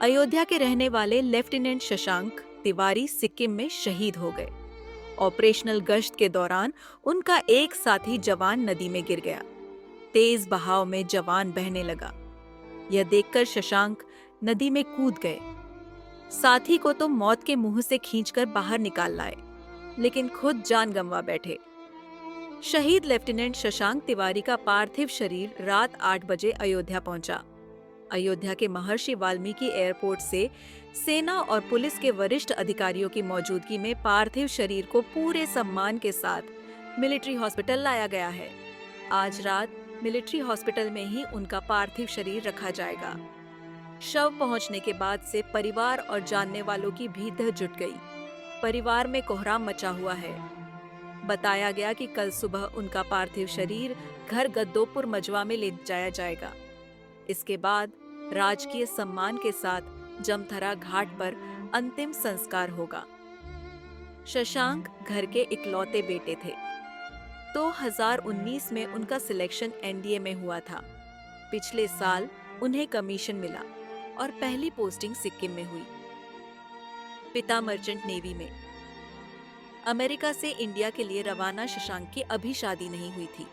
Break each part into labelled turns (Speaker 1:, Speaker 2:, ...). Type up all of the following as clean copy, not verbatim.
Speaker 1: अयोध्या के रहने वाले लेफ्टिनेंट शशांक तिवारी सिक्किम में शहीद हो गए। ऑपरेशनल गश्त के दौरान उनका एक साथी जवान नदी में गिर गया। तेज बहाव में जवान बहने लगा। यह देखकर शशांक नदी में कूद गए। साथी को तो मौत के मुंह से खींचकर बाहर निकाल लाए, लेकिन खुद जान गंवा बैठे। शहीद लेफ्टिनेंट शशांक तिवारी का पार्थिव शरीर रात 8 बजे अयोध्या पहुंचा। अयोध्या के महर्षि वाल्मीकि एयरपोर्ट से सेना और पुलिस के वरिष्ठ अधिकारियों की मौजूदगी में पार्थिव शरीर को पूरे सम्मान के साथ मिलिट्री हॉस्पिटल लाया गया है। आज रात मिलिट्री हॉस्पिटल में ही उनका पार्थिव शरीर रखा जाएगा। शव पहुंचने के बाद से परिवार और जानने वालों की भीड़ जुट गई। परिवार में कोहराम मचा हुआ है। बताया गया कि कल सुबह उनका पार्थिव शरीर घर गद्दोपुर मजवा में ले जाया जाएगा। इसके बाद राजकीय सम्मान के साथ जमथरा घाट पर अंतिम संस्कार होगा। शशांक घर के इकलौते बेटे थे। 2019 में उनका सिलेक्शन एनडीए में हुआ था। पिछले साल उन्हें कमीशन मिला और पहली पोस्टिंग सिक्किम में हुई। पिता मर्चेंट नेवी में। अमेरिका से इंडिया के लिए रवाना शशांक की अभी शादी नहीं हुई थी।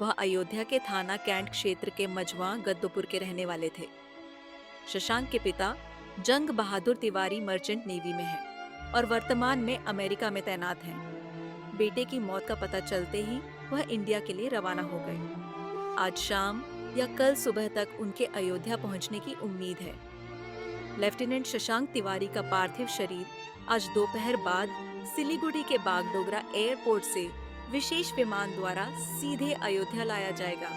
Speaker 1: वह अयोध्या के थाना कैंट क्षेत्र के मझवा गद्दोपुर के रहने वाले थे। शशांक के पिता जंग बहादुर तिवारी मर्चेंट नेवी में हैं और वर्तमान में अमेरिका में तैनात हैं। बेटे की मौत का पता चलते ही वह इंडिया के लिए रवाना हो गए। आज शाम या कल सुबह तक उनके अयोध्या पहुंचने की उम्मीद है। लेफ्टिनेंट शशांक तिवारी का पार्थिव शरीर आज दोपहर बाद सिलीगुड़ी के बागडोगरा एयरपोर्ट से विशेष विमान द्वारा सीधे अयोध्या लाया जाएगा।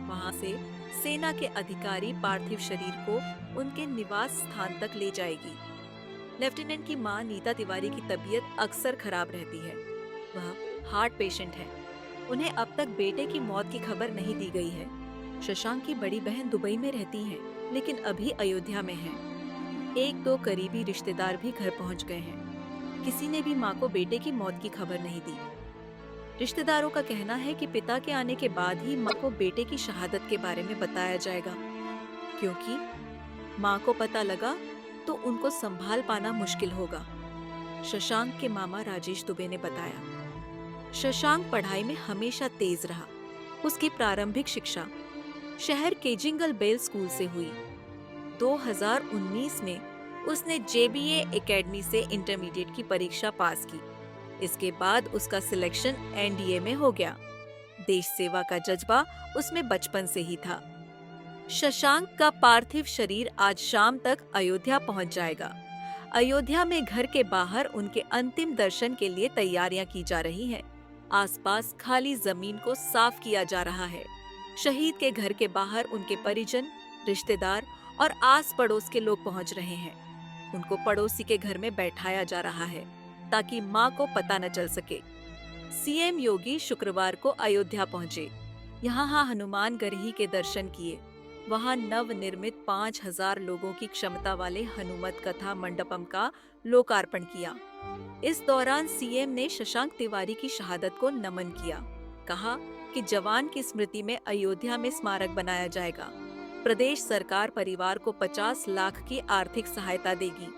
Speaker 1: वहां से सेना के अधिकारी पार्थिव शरीर को उनके निवास स्थान तक ले जाएगी। लेफ्टिनेंट की मां नीता तिवारी की तबीयत अक्सर खराब रहती है। वह हार्ट पेशेंट है। उन्हें अब तक बेटे की मौत की खबर नहीं दी गई है। शशांक की बड़ी बहन दुबई में रहती हैं, लेकिन अभी अयोध्या में हैं। 1-2 करीबी रिश्तेदार भी घर पहुंच गए हैं। किसी ने भी मां को बेटे की मौत की खबर नहीं दी। रिश्तेदारों का कहना है कि पिता के आने के बाद ही मां को बेटे की शहादत के बारे में बताया जाएगा, क्योंकि मां को पता लगा तो उनको संभाल पाना मुश्किल होगा। शशांक के मामा राजेश दुबे ने बताया। शशांक पढ़ाई में हमेशा तेज रहा। उसकी प्रारंभिक शिक्षा शहर के जिंगल बेल स्कूल से हुई। 2019 में उसने जेबीए एकेडमी से इंटरमीडिएट की परीक्षा पास की। इसके बाद उसका सिलेक्शन एनडीए में हो गया। देश सेवा का जज्बा उसमें बचपन से ही था। शशांक का पार्थिव शरीर आज शाम तक अयोध्या पहुंच जाएगा। अयोध्या में घर के बाहर उनके अंतिम दर्शन के लिए तैयारियां की जा रही हैं। आसपास खाली जमीन को साफ किया जा रहा है। शहीद के घर के बाहर उनके परिजन, रिश्तेदार और आस पड़ोस के लोग पहुंच रहे हैं। उनको पड़ोसी के घर में बैठाया जा रहा है ताकि मां को पता न चल सके। सीएम योगी शुक्रवार को अयोध्या पहुंचे। यहाँ हनुमान गढ़ी के दर्शन किए। वहां नव निर्मित 5000 लोगों की क्षमता वाले हनुमत कथा मंडपम का लोकार्पण किया। इस दौरान सीएम ने शशांक तिवारी की शहादत को नमन किया। कहा कि जवान की स्मृति में अयोध्या में स्मारक बनाया जाएगा। प्रदेश सरकार परिवार को 50 लाख की आर्थिक सहायता देगी।